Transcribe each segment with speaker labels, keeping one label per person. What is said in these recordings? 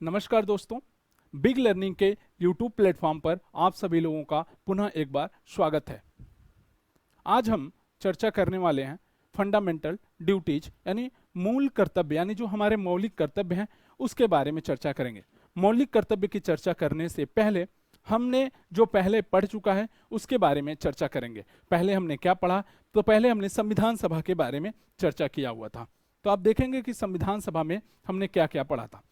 Speaker 1: नमस्कार दोस्तों, big learning के यूट्यूब प्लेटफॉर्म पर आप सभी लोगों का पुनः एक बार स्वागत है। आज हम चर्चा करने वाले हैं फंडामेंटल ड्यूटीज यानी मूल कर्तव्य यानी जो हमारे मौलिक कर्तव्य हैं उसके बारे में चर्चा करेंगे। मौलिक कर्तव्य की चर्चा करने से पहले हमने जो पहले पढ़ चुका है उसके बारे में चर्चा करेंगे। पहले हमने क्या पढ़ा? तो पहले हमने संविधान सभा के बारे में चर्चा किया हुआ था। तो आप देखेंगे कि संविधान सभा में हमने क्या क्या पढ़ा था।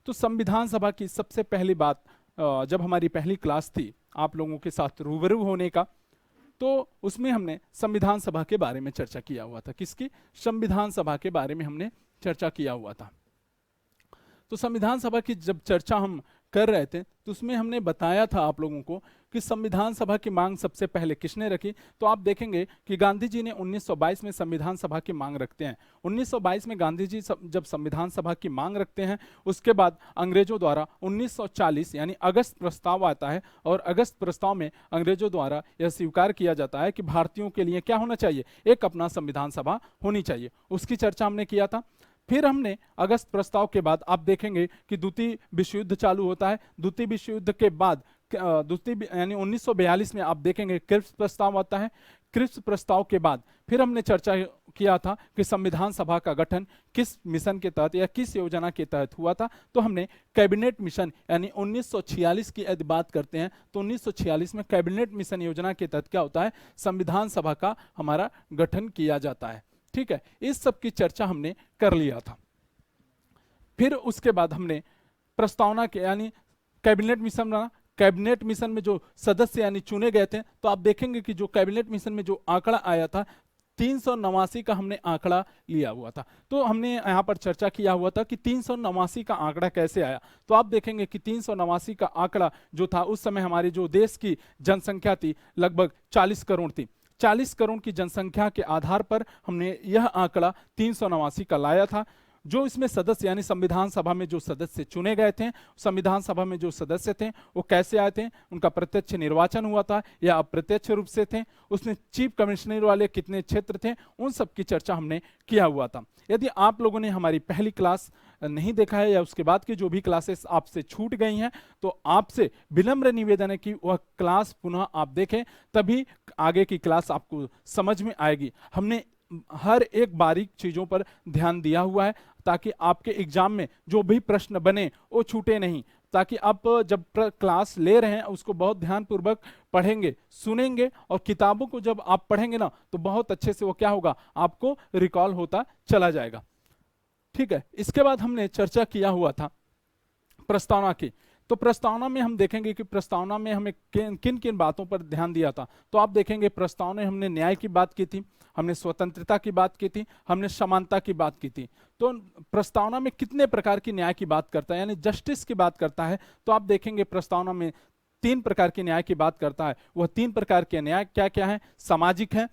Speaker 1: तो संविधान सभा की सबसे पहली बात, जब हमारी पहली क्लास थी आप लोगों के साथ रूबरू होने का, तो उसमें हमने संविधान सभा के बारे में चर्चा किया हुआ था। किसकी? संविधान सभा के बारे में हमने चर्चा किया हुआ था। तो संविधान सभा की जब चर्चा हम कर रहे थे तो उसमें हमने बताया था आप लोगों को कि संविधान सभा की मांग सबसे पहले किसने रखी। तो आप देखेंगे कि गांधी जी ने 1922 में संविधान सभा की मांग रखते हैं। 1922 में गांधी जी जब संविधान सभा की मांग रखते हैं, उसके बाद अंग्रेजों द्वारा 1940 यानी अगस्त प्रस्ताव आता है, और अगस्त प्रस्ताव में अंग्रेजों द्वारा यह स्वीकार किया जाता है कि भारतीयों के लिए क्या होना चाहिए, एक अपना संविधान सभा होनी चाहिए। उसकी चर्चा हमने किया था। फिर हमने अगस्त प्रस्ताव के बाद आप देखेंगे कि द्वितीय विश्व युद्ध चालू होता है। द्वितीय विश्व युद्ध के बाद द्वितीय यानी 1942 में आप देखेंगे क्रिप्स प्रस्ताव आता है। क्रिप्स प्रस्ताव के बाद फिर हमने चर्चा किया था कि संविधान सभा का गठन किस मिशन के तहत या किस योजना के तहत हुआ था। तो हमने कैबिनेट मिशन यानी 1946 की यदि बात करते हैं तो 1946 में कैबिनेट मिशन योजना के तहत क्या होता है, संविधान सभा का हमारा गठन किया जाता है। ठीक है, इस सब की चर्चा हमने कर लिया था। फिर उसके बाद हमने प्रस्तावना के यानी कैबिनेट मिशन बना। कैबिनेट मिशन में जो सदस्य यानी चुने गए थे, तो आप देखेंगे कि जो कैबिनेट मिशन में जो आंकड़ा आया था 389 का हमने आंकड़ा लिया हुआ था। तो हमने यहाँ पर चर्चा किया हुआ था कि 389 का आंकड़ा कैसे आया। तो आप देखेंगे कि 389 का आंकड़ा जो था, उस समय हमारे जो देश की जनसंख्या थी लगभग 40 करोड़ थी। 40 करोड़ की जनसंख्या के आधार पर हमने यह आंकड़ा 389 का लाया था। जो इसमें सदस्य यानी संविधान सभा में जो सदस्य चुने गए थे, संविधान सभा में जो सदस्य थे वो कैसे आए थे, उनका प्रत्यक्ष निर्वाचन हुआ था या अप्रत्यक्ष रूप से थे, उसमें चीफ कमिश्नर वाले कितने क्षेत्र थे, उन सब की चर्चा हमने किया हुआ था। यदि आप लोगों ने हमारी पहली क्लास नहीं देखा है या उसके बाद की जो भी क्लासेस आपसे छूट गई हैं, तो आपसे विनम्र निवेदन है कि वह क्लास पुनः आप देखें, तभी आगे की क्लास आपको समझ में आएगी। हमने हर एक बारीक चीजों पर ध्यान दिया हुआ है ताकि आपके एग्जाम में जो भी प्रश्न बने वो छूटे नहीं, ताकि आप जब क्लास ले रहे हैं उसको बहुत ध्यानपूर्वक पढ़ेंगे, सुनेंगे, और किताबों को जब आप पढ़ेंगे ना तो बहुत अच्छे से वो क्या होगा, आपको रिकॉल होता चला जाएगा। ठीक है, इसके बाद हमने चर्चा किया हुआ था प्रस्तावना की। तो प्रस्तावना में हम देखेंगे कि प्रस्तावना में हमें किन किन बातों पर ध्यान दिया था। तो आप देखेंगे प्रस्तावना में हमने न्याय की बात की थी, हमने स्वतंत्रता की बात की थी, हमने समानता की बात की थी। तो प्रस्तावना में कितने प्रकार की न्याय की बात करता है यानी जस्टिस की बात करता है। तो आप देखेंगे प्रस्तावना में 3 प्रकार के न्याय की बात करता है। वह 3 प्रकार के न्याय क्या क्या है? सामाजिक है,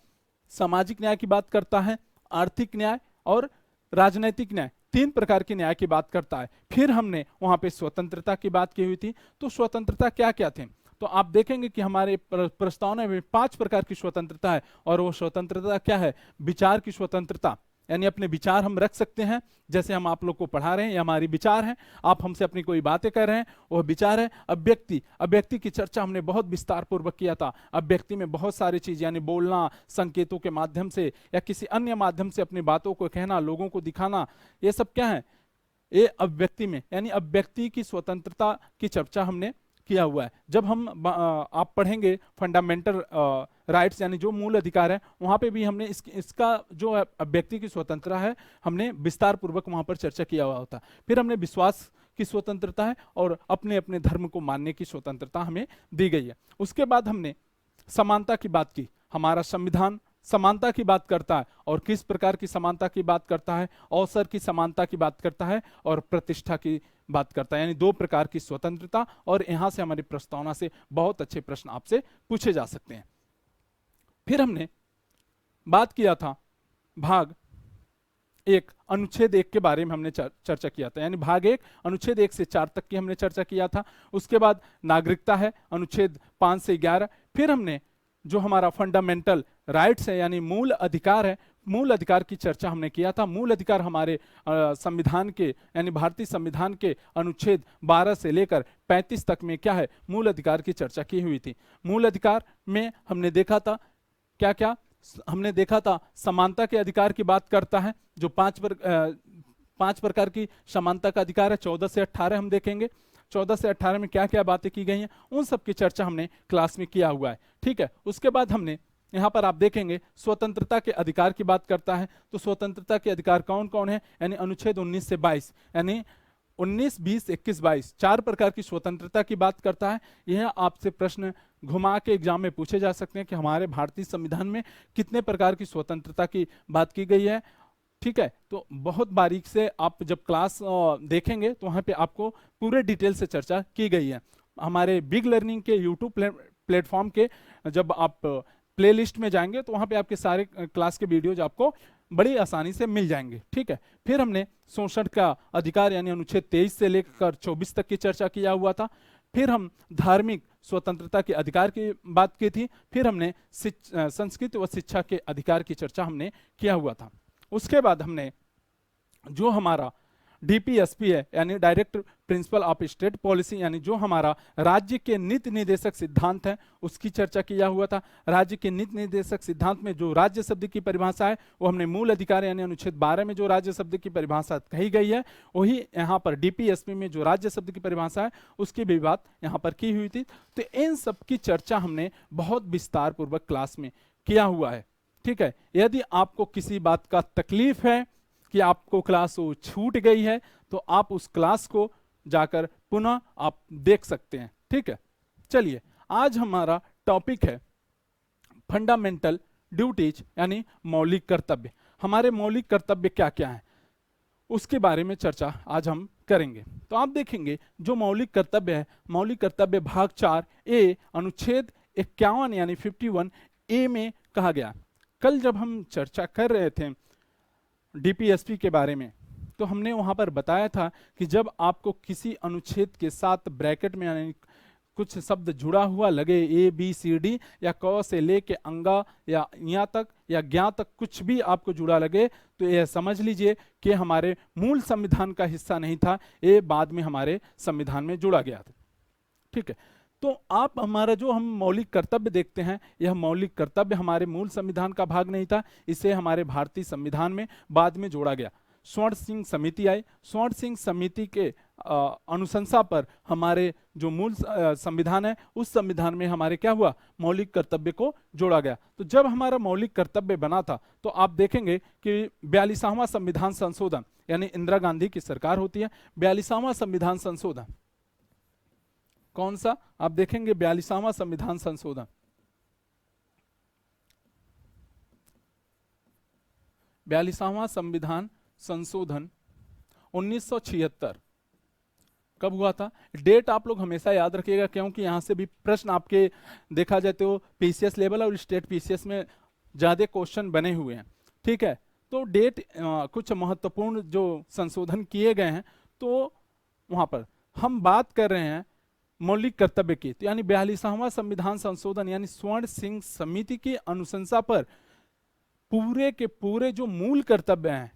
Speaker 1: सामाजिक न्याय की बात करता है, आर्थिक न्याय और राजनैतिक न्याय। 3 प्रकार के न्याय की बात करता है। फिर हमने वहां पे स्वतंत्रता की बात की हुई थी। तो स्वतंत्रता क्या क्या थे? तो आप देखेंगे कि हमारे प्रस्तावना में 5 प्रकार की स्वतंत्रता है, और वो स्वतंत्रता क्या है? विचार की स्वतंत्रता, यानी अपने विचार हम रख सकते हैं, जैसे हम आप लोग को पढ़ा रहे हैं, ये हमारी विचार हैं, आप हमसे अपनी कोई बातें कर रहे हैं, वह विचार है। अभिव्यक्ति, अभिव्यक्ति की चर्चा हमने बहुत विस्तार पूर्वक किया था। अभिव्यक्ति में बहुत सारी चीज यानी बोलना, संकेतों के माध्यम से या किसी अन्य माध्यम से अपनी बातों को कहना, लोगों को दिखाना, ये सब क्या है? ये अभिव्यक्ति में यानी अभिव्यक्ति की स्वतंत्रता की चर्चा हमने किया हुआ है। जब हम आप पढ़ेंगे फंडामेंटल राइट्स यानी जो मूल अधिकार है, वहां पे भी हमने इसका जो अभिव्यक्ति की स्वतंत्रता है हमने विस्तार पूर्वक वहां पर चर्चा किया हुआ होता। फिर हमने विश्वास की स्वतंत्रता है और अपने अपने धर्म को मानने की स्वतंत्रता हमें दी गई है। उसके बाद हमने समानता की बात की। हमारा संविधान समानता की बात करता है, और किस प्रकार की समानता की बात करता है? अवसर की समानता की बात करता है और प्रतिष्ठा की बात करता है, यानी 2 प्रकार की स्वतंत्रता। और यहां से हमारी प्रस्तावना से बहुत अच्छे प्रश्न आपसे पूछे जा सकते हैं। फिर हमने बात किया था भाग 1 अनुच्छेद 1 के बारे में हमने चर्चा किया था, यानी भाग 1 अनुच्छेद 1 से 4 तक की हमने चर्चा किया था। उसके बाद नागरिकता है अनुच्छेद 5 से 11। फिर हमने जो हमारा फंडामेंटल राइट्स है यानी मूल अधिकार है, मूल अधिकार की चर्चा हमने किया था। मूल अधिकार हमारे संविधान के यानी भारतीय संविधान के अनुच्छेद 12 से लेकर 35 तक में क्या है, मूल अधिकार की चर्चा की हुई थी। मूल अधिकार में हमने देखा था क्या क्या, हमने देखा था समानता के अधिकार की बात करता है, जो पांच प्रकार की समानता का अधिकार है। 14 से 18 हम देखेंगे, 14 से 18 में क्या क्या बातें की गई हैं, उन सब की चर्चा हमने क्लास में किया हुआ है। ठीक है, उसके बाद हमने यहाँ पर आप देखेंगे स्वतंत्रता के अधिकार की बात करता है। तो स्वतंत्रता के अधिकार कौन कौन है, यानी अनुच्छेद 19 से 22, यानी 19, 20, 21, 22 4 प्रकार की स्वतंत्रता की बात करता है। यह आपसे प्रश्न घुमा के एग्जाम में पूछे जा सकते हैं कि हमारे भारतीय संविधान में कितने प्रकार की स्वतंत्रता की बात की गई है। ठीक है, तो बहुत बारीक से आप जब क्लास देखेंगे तो वहाँ पे आपको पूरे डिटेल से चर्चा की गई है। हमारे बिग लर्निंग के यूट्यूब प्लेटफॉर्म के जब आप प्लेलिस्ट में जाएंगे तो वहाँ पे आपके सारे क्लास के वीडियोज आपको बड़ी आसानी से मिल जाएंगे। ठीक है, फिर हमने शोषण का अधिकार यानी अनुच्छेद 23 से लेकर 24 तक की चर्चा किया हुआ था। फिर हम धार्मिक स्वतंत्रता के अधिकार की बात की थी। फिर हमने संस्कृति व शिक्षा के अधिकार की चर्चा हमने किया हुआ था। उसके बाद हमने जो हमारा डीपीएसपी है यानी direct principle of state policy, यानी जो हमारा राज्य के नीति निर्देशक सिद्धांत है उसकी चर्चा किया हुआ था। राज्य के नीति निर्देशक सिद्धांत में जो राज्य शब्द की परिभाषा है वो हमने मूल अधिकार यानी अनुच्छेद 12 में जो राज्य शब्द की परिभाषा कही गई है वही यहाँ पर डीपीएसपी में जो राज्य शब्द की परिभाषा है उसकी भी बात यहाँ पर की हुई थी। तो इन सब की चर्चा हमने बहुत विस्तार पूर्वक क्लास में किया हुआ है। ठीक है, यदि आपको किसी बात का तकलीफ है कि आपको क्लास वो छूट गई है तो आप उस क्लास को जाकर पुनः आप देख सकते हैं। ठीक है, चलिए आज हमारा टॉपिक है फंडामेंटल ड्यूटीज यानी मौलिक कर्तव्य। हमारे मौलिक कर्तव्य क्या क्या हैं उसके बारे में चर्चा आज हम करेंगे। तो आप देखेंगे जो मौलिक कर्तव्य है, मौलिक कर्तव्य भाग 4 ए अनुच्छेद 51 यानी 51 ए में कहा गया। कल जब हम चर्चा कर रहे थे डीपीएसपी के बारे में तो हमने वहां पर बताया था कि जब आपको किसी अनुच्छेद के साथ ब्रैकेट में यानी कुछ शब्द जुड़ा हुआ लगे ए बी सी डी या क से लेके अंगा या यहाँ तक या ज्ञा तक कुछ भी आपको जुड़ा लगे तो यह समझ लीजिए कि हमारे मूल संविधान का हिस्सा नहीं था, ये बाद में हमारे संविधान में जुड़ा गया था। ठीक है, तो आप हमारा जो हम मौलिक कर्तव्य देखते हैं यह मौलिक कर्तव्य हमारे मूल संविधान का भाग नहीं था, इसे हमारे भारतीय संविधान में बाद में जोड़ा गया। स्वर्ण सिंह समिति आई, स्वर्ण सिंह समिति के अनुशंसा पर हमारे जो मूल संविधान है उस संविधान में हमारे क्या हुआ, मौलिक कर्तव्य को जोड़ा गया। तो जब हमारा मौलिक कर्तव्य बना था तो आप देखेंगे कि 42वां संविधान संशोधन यानी इंदिरा गांधी की सरकार होती है, 42वां संविधान संशोधन कौन सा, आप देखेंगे 42वां संविधान संशोधन, 42वां संविधान संशोधन 1976 कब हुआ था। डेट आप लोग हमेशा याद रखिएगा क्योंकि यहां से भी प्रश्न आपके देखा जाए तो पीसीएस लेवल और स्टेट पीसीएस में ज्यादा क्वेश्चन बने हुए हैं। ठीक है, तो डेट कुछ महत्वपूर्ण जो संशोधन किए गए हैं तो वहां पर हम बात कर रहे हैं मौलिक कर्तव्य की। तो यानी 42वां संविधान संशोधन यानी स्वर्ण सिंह समिति की अनुशंसा पर पूरे के पूरे जो मूल कर्तव्य हैं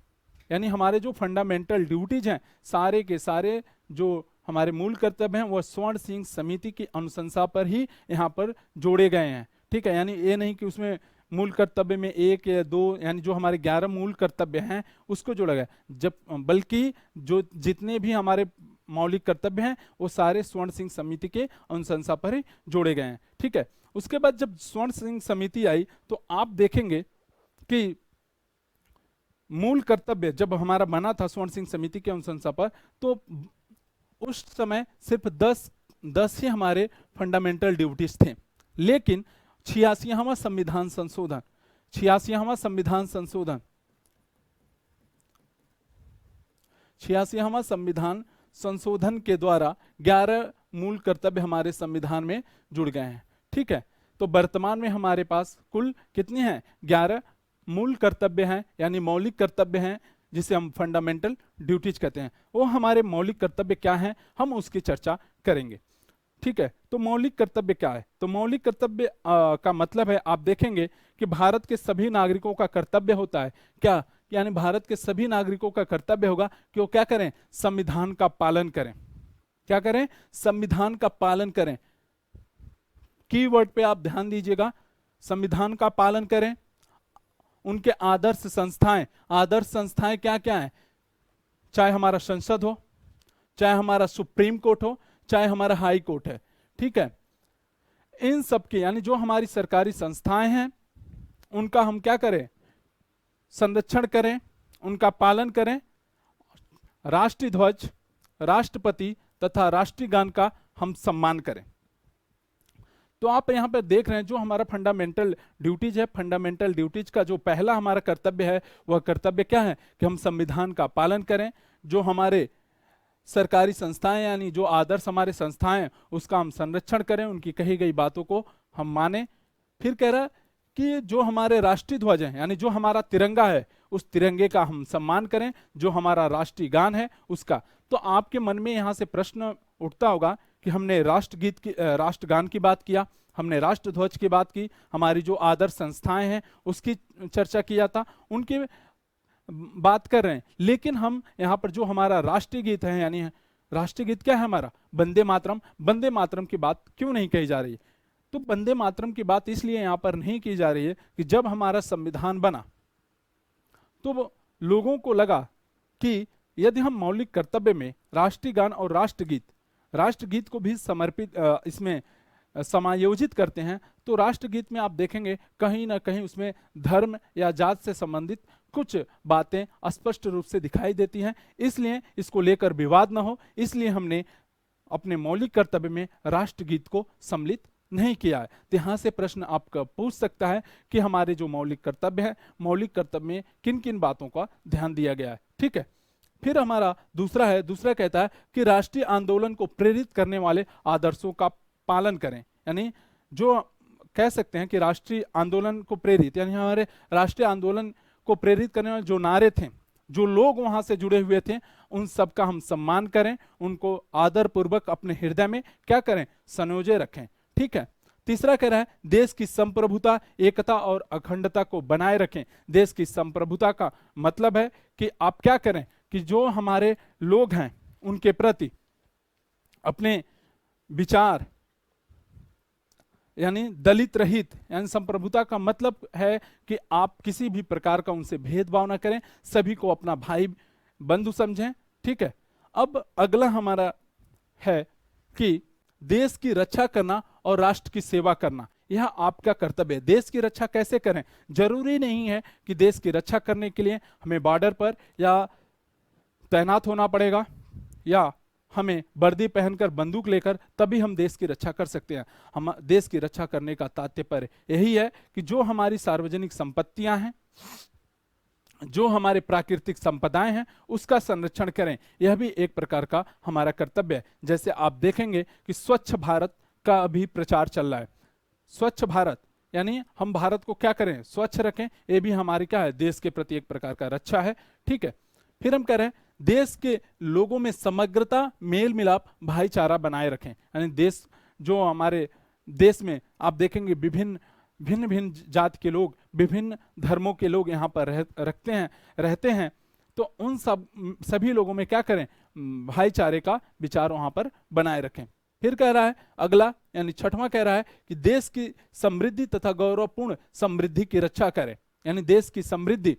Speaker 1: यानी हमारे जो फंडामेंटल ड्यूटीज हैं सारे के सारे जो हमारे मूल कर्तव्य हैं वह स्वर्ण सिंह समिति की अनुशंसा पर ही यहाँ पर जोड़े गए हैं। ठीक है, यानी ये नहीं कि उसमें मूल कर्तव्य में 1 या 2 यानी जो हमारे 11 मूल कर्तव्य हैं उसको जोड़ा गया, जब बल्कि जो जितने भी हमारे मौलिक कर्तव्य हैं वो सारे स्वर्ण सिंह समिति के अनुशंसा पर ही जोड़े गए हैं। ठीक है, उसके बाद जब स्वर्ण सिंह समिति आई तो आप देखेंगे कि मूल कर्तव्य जब हमारा बना था स्वर्ण सिंह समिति के अनुशंसा पर तो उस समय सिर्फ 10 ही हमारे फंडामेंटल ड्यूटीज थे। लेकिन 86वां संविधान संशोधन 86वां संविधान संशोधन 86वां संविधान संशोधन के द्वारा 11 मूल कर्तव्य हमारे संविधान में जुड़ गए हैं। ठीक है, तो वर्तमान में हमारे पास कुल कितने हैं, 11 मूल कर्तव्य हैं यानी मौलिक कर्तव्य हैं जिसे हम फंडामेंटल ड्यूटीज कहते हैं। वो हमारे मौलिक कर्तव्य क्या हैं हम उसकी चर्चा करेंगे। ठीक है, तो मौलिक कर्तव्य क्या है? तो मौलिक कर्तव्य का मतलब है, आप देखेंगे कि भारत के सभी नागरिकों का कर्तव्य होता है क्या, यानी भारत के सभी नागरिकों का कर्तव्य होगा कि वो क्या करें, संविधान का पालन करें। क्या करें? संविधान का पालन करें। कीवर्ड पे आप ध्यान दीजिएगा, संविधान का पालन करें। उनके आदर्श संस्थाएं क्या क्या है? चाहे हमारा संसद हो, चाहे हमारा सुप्रीम कोर्ट हो, चाहे हमारा हाई कोर्ट है, ठीक है, इन सब के यानी जो हमारी सरकारी संस्थाएं हैं उनका हम क्या करें? संरक्षण करें, उनका पालन करें। राष्ट्रीय ध्वज, राष्ट्रपति तथा राष्ट्रीय गान का हम सम्मान करें। तो आप यहां पर देख रहे हैं जो हमारा फंडामेंटल ड्यूटीज है, फंडामेंटल ड्यूटीज का जो पहला हमारा कर्तव्य है वह कर्तव्य क्या है कि हम संविधान का पालन करें। जो हमारे सरकारी संस्थाएं यानी जो आदर्श हमारे संस्थाएं हैं उसका हम संरक्षण करें, उनकी कही गई बातों को हम माने। फिर कह रहा कि जो हमारे राष्ट्रीय ध्वज हैं यानी जो हमारा तिरंगा है उस तिरंगे का हम सम्मान करें, जो हमारा राष्ट्रीय गान है उसका। तो आपके मन में यहां से प्रश्न उठता होगा कि हमने राष्ट्रगीत की राष्ट्रगान की बात किया, हमने राष्ट्र ध्वज की बात की, हमारी जो आदर्श संस्थाएं हैं उसकी चर्चा किया था, उनकी बात कर रहे हैं, लेकिन हम यहाँ पर जो हमारा राष्ट्रीय गीत है यानी राष्ट्रीय गीत क्या है हमारा? वंदे मातरम। वंदे मातरम की बात क्यों नहीं कही जा रही है? तो वंदे मातरम की बात इसलिए यहाँ पर नहीं की जा रही है कि जब हमारा संविधान बना तो लोगों को लगा कि यदि हम मौलिक कर्तव्य में राष्ट्रीय गान और राष्ट्रगीत को भी समर्पित इसमें समायोजित करते हैं तो राष्ट्रगीत में आप देखेंगे कहीं ना कहीं उसमें धर्म या जात से संबंधित कुछ बातें स्पष्ट रूप से दिखाई देती हैं। इसलिए इसको लेकर विवाद ना हो, इसलिए हमने अपने मौलिक कर्तव्य में राष्ट्रगीत को सम्मिलित नहीं किया है। तो यहाँ से प्रश्न आपका पूछ सकता है कि हमारे जो मौलिक कर्तव्य है, मौलिक कर्तव्य में किन किन बातों का ध्यान दिया गया है, ठीक है। फिर हमारा दूसरा कहता है कि राष्ट्रीय आंदोलन को प्रेरित करने वाले आदर्शों का पालन करें। यानी जो कह सकते हैं कि राष्ट्रीय आंदोलन को प्रेरित यानी हमारे राष्ट्रीय आंदोलन को प्रेरित करने वाले जो नारे थे, जो लोग वहां से जुड़े हुए थे, उन सब का हम सम्मान करें, उनको आदर पूर्वक अपने हृदय में क्या करें? संयोजे रखें, ठीक है। तीसरा कह रहा है देश की संप्रभुता, एकता और अखंडता को बनाए रखें। देश की संप्रभुता का मतलब है कि आप क्या करें कि जो हमारे लोग हैं उनके प्रति अपने विचार यानी दलित रहित, यानी संप्रभुता का मतलब है कि आप किसी भी प्रकार का उनसे भेदभाव ना करें, सभी को अपना भाई बंधु समझें, ठीक है। अब अगला हमारा है कि देश की रक्षा करना और राष्ट्र की सेवा करना, यह आपका कर्तव्य है। देश की रक्षा कैसे करें? जरूरी नहीं है कि देश की रक्षा करने के लिए हमें बॉर्डर पर या तैनात होना पड़ेगा या हमें वर्दी पहनकर बंदूक लेकर तभी हम देश की रक्षा कर सकते हैं। हम देश की रक्षा करने का तात्पर्य यही है कि जो हमारी सार्वजनिक संपत्तियां हैं, जो हमारे प्राकृतिक संपदाएं हैं, उसका संरक्षण करें। यह भी एक प्रकार का हमारा कर्तव्य है। जैसे आप देखेंगे कि स्वच्छ भारत का अभी प्रचार चल रहा है। स्वच्छ भारत यानी हम भारत को क्या करें? स्वच्छ रखें। यह भी हमारी क्या है? देश के प्रति एक प्रकार का रक्षा है, ठीक है। फिर हम कह रहे हैं देश के लोगों में समग्रता, मेल मिलाप, भाईचारा बनाए रखें। यानी देश, जो हमारे देश में आप देखेंगे भिन्न जात के लोग, विभिन्न धर्मों के लोग यहाँ पर रहते हैं, तो उन सभी लोगों में क्या करें? भाईचारे का विचार वहां पर बनाए रखें। फिर कह रहा है अगला यानी छठवां कह रहा है कि देश की समृद्धि तथा गौरवपूर्ण समृद्धि की रक्षा करें। यानी देश की समृद्धि,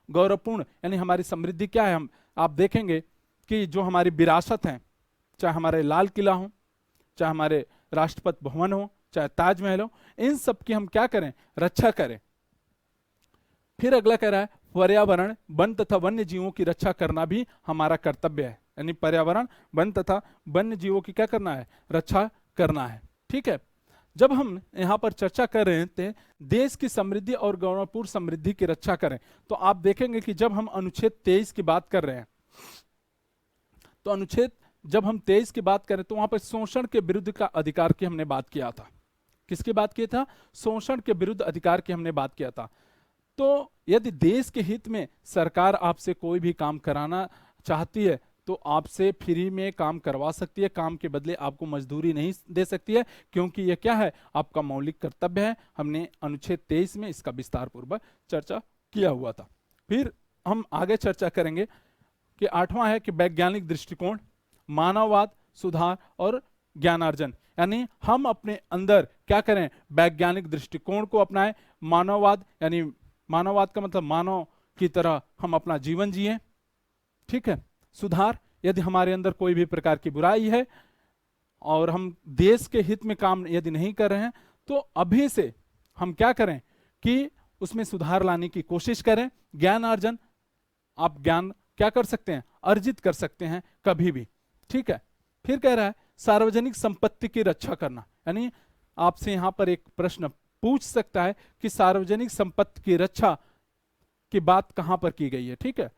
Speaker 1: गौरवपूर्ण यानी हमारी समृद्धि क्या है? हम आप देखेंगे कि जो हमारी विरासत है, चाहे हमारे लाल किला हो, चाहे हमारे राष्ट्रपति भवन हो, चाहे ताजमहल हो, इन सब की हम क्या करें? रक्षा करें। फिर अगला कह रहा है पर्यावरण, वन तथा वन्य जीवों की रक्षा करना भी हमारा कर्तव्य है। यानी पर्यावरण, वन तथा वन्य जीवों की क्या करना है? रक्षा करना है, ठीक है। जब हम यहाँ पर चर्चा कर रहे थे देश की समृद्धि और गौरवपूर्ण समृद्धि की रक्षा करें, तो आप देखेंगे कि जब हम अनुच्छेद 23 की बात कर रहे हैं, तो अनुच्छेद जब हम 23 की बात करें तो वहां पर शोषण के विरुद्ध का अधिकार की हमने बात किया था। किसकी बात की था? शोषण के विरुद्ध अधिकार की हमने बात किया था। तो यदि देश के हित में सरकार आपसे कोई भी काम कराना चाहती है तो आपसे फ्री में काम करवा सकती है, काम के बदले आपको मजदूरी नहीं दे सकती है, क्योंकि यह क्या है, आपका मौलिक कर्तव्य है। हमने अनुच्छेद 23 में इसका विस्तार पूर्वक चर्चा किया हुआ था। फिर हम आगे चर्चा करेंगे कि 8वां है कि वैज्ञानिक दृष्टिकोण, मानववाद, सुधार और ज्ञानार्जन। यानी हम अपने अंदर क्या करें, वैज्ञानिक दृष्टिकोण को अपनाएं। मानववाद यानी मानववाद का मतलब मानव की तरह हम अपना जीवन जिए, ठीक है। सुधार, यदि हमारे अंदर कोई भी प्रकार की बुराई है और हम देश के हित में काम यदि नहीं कर रहे हैं, तो अभी से हम क्या करें कि उसमें सुधार लाने की कोशिश करें। ज्ञानार्जन, आप ज्ञान क्या कर सकते हैं, अर्जित कर सकते हैं कभी भी, ठीक है। फिर कह रहा है सार्वजनिक संपत्ति की रक्षा करना, यानी आपसे यहां पर एक प्रश्न पूछ सकता है कि सार्वजनिक संपत्ति की रक्षा की बात कहां पर की गई है, ठीक है।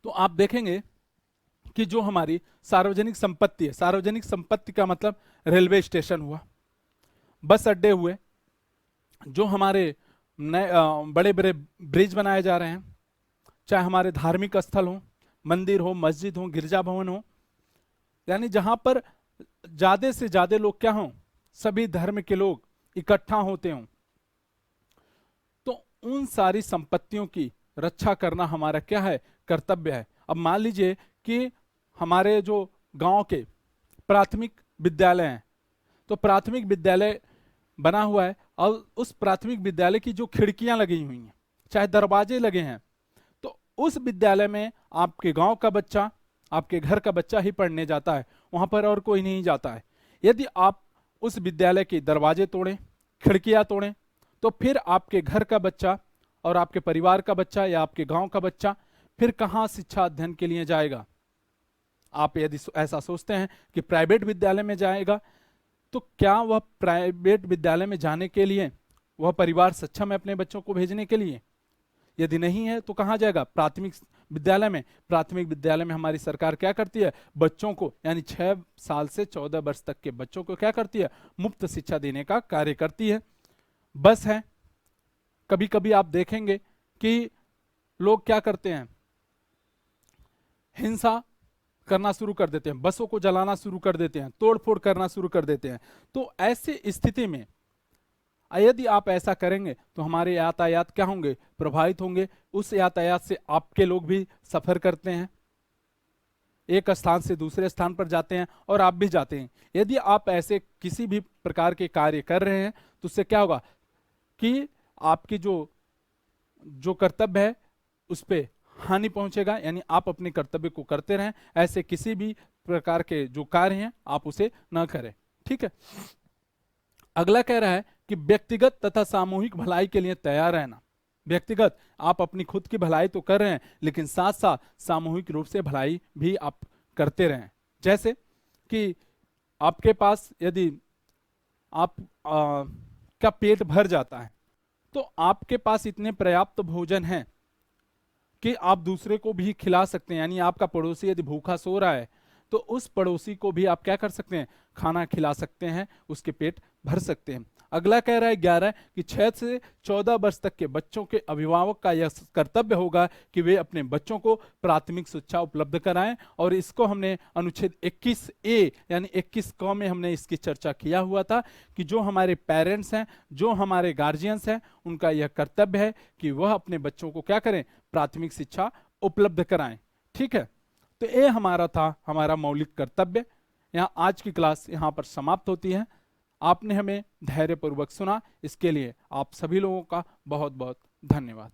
Speaker 1: तो आप देखेंगे कि जो हमारी सार्वजनिक संपत्ति है, सार्वजनिक संपत्ति का मतलब रेलवे स्टेशन हुआ, बस अड्डे हुए, जो हमारे नए बड़े बड़े ब्रिज बनाए जा रहे हैं, चाहे हमारे धार्मिक स्थल हो, मंदिर हो, मस्जिद हो, गिरजा भवन हो, यानी जहां पर ज्यादा से ज्यादा लोग क्या हों, सभी धर्म के लोग इकट्ठा होते हों, तो उन सारी संपत्तियों की रक्षा करना हमारा क्या है, कर्तव्य है। अब मान लीजिए कि हमारे जो गांव के प्राथमिक विद्यालय हैं, तो प्राथमिक विद्यालय बना हुआ है और उस प्राथमिक विद्यालय की जो खिड़कियां लगी हुई हैं, चाहे दरवाजे लगे हैं, तो उस विद्यालय में आपके गांव का बच्चा, आपके घर का बच्चा ही पढ़ने जाता है, वहां पर और कोई नहीं जाता है। यदि आप उस विद्यालय के दरवाजे तोड़ें, खिड़कियां तोड़ें, तो फिर आपके घर का बच्चा और आपके परिवार का बच्चा या आपके गांव का बच्चा फिर कहां शिक्षा अध्ययन के लिए जाएगा। आप यदि ऐसा सोचते हैं कि प्राइवेट विद्यालय में जाएगा, तो क्या वह प्राइवेट विद्यालय में जाने के लिए वह परिवार सक्षम है अपने बच्चों को भेजने के लिए? यदि नहीं है तो कहां जाएगा, प्राथमिक विद्यालय में। प्राथमिक विद्यालय में हमारी सरकार क्या करती है, बच्चों को यानी 6 साल से 14 वर्ष तक के बच्चों को क्या करती है, मुफ्त शिक्षा देने का कार्य करती है। बस है, कभी कभी आप देखेंगे कि लोग क्या करते हैं, हिंसा करना शुरू कर देते हैं, बसों को जलाना शुरू कर देते हैं, तोड़फोड़ करना शुरू कर देते हैं। तो ऐसी स्थिति में यदि आप ऐसा करेंगे तो हमारे यातायात क्या होंगे, प्रभावित होंगे। उस यातायात से आपके लोग भी सफर करते हैं, एक स्थान से दूसरे स्थान पर जाते हैं और आप भी जाते हैं। यदि आप ऐसे किसी भी प्रकार के कार्य कर रहे हैं तो उससे क्या होगा कि आपकी जो कर्तव्य है उस पर हानि पहुंचेगा, यानी आप अपने कर्तव्य को करते रहें, ऐसे किसी भी प्रकार के जो कार्य हैं आप उसे ना करें, ठीक है। अगला कह रहा है कि व्यक्तिगत तथा सामूहिक भलाई के लिए तैयार रहना। व्यक्तिगत आप अपनी खुद की भलाई तो कर रहे हैं, लेकिन साथ साथ सामूहिक रूप से भलाई भी आप करते रहें। जैसे कि आपके पास यदि आप का पेट भर जाता है, तो आपके पास इतने पर्याप्त भोजन है कि आप दूसरे को भी खिला सकते हैं। यानी आपका पड़ोसी यदि भूखा सो रहा है तो उस पड़ोसी को भी आप क्या कर सकते हैं, खाना खिला सकते हैं, उसके पेट भर सकते हैं। अगला कह रहा है 11 कि 6 से 14 वर्ष तक के बच्चों के अभिभावक का यह कर्तव्य होगा कि वे अपने बच्चों को प्राथमिक शिक्षा उपलब्ध कराएं। और इसको हमने अनुच्छेद 21A यानी 21 क में हमने इसकी चर्चा किया हुआ था कि जो हमारे पेरेंट्स हैं, जो हमारे गार्जियंस हैं, उनका यह कर्तव्य है कि वह अपने बच्चों को क्या करें, प्राथमिक शिक्षा उपलब्ध कराएं, ठीक है। तो ये हमारा था, हमारा मौलिक कर्तव्य। यहाँ आज की क्लास यहाँ पर समाप्त होती है। आपने हमें धैर्यपूर्वक सुना, इसके लिए आप सभी लोगों का बहुत बहुत धन्यवाद।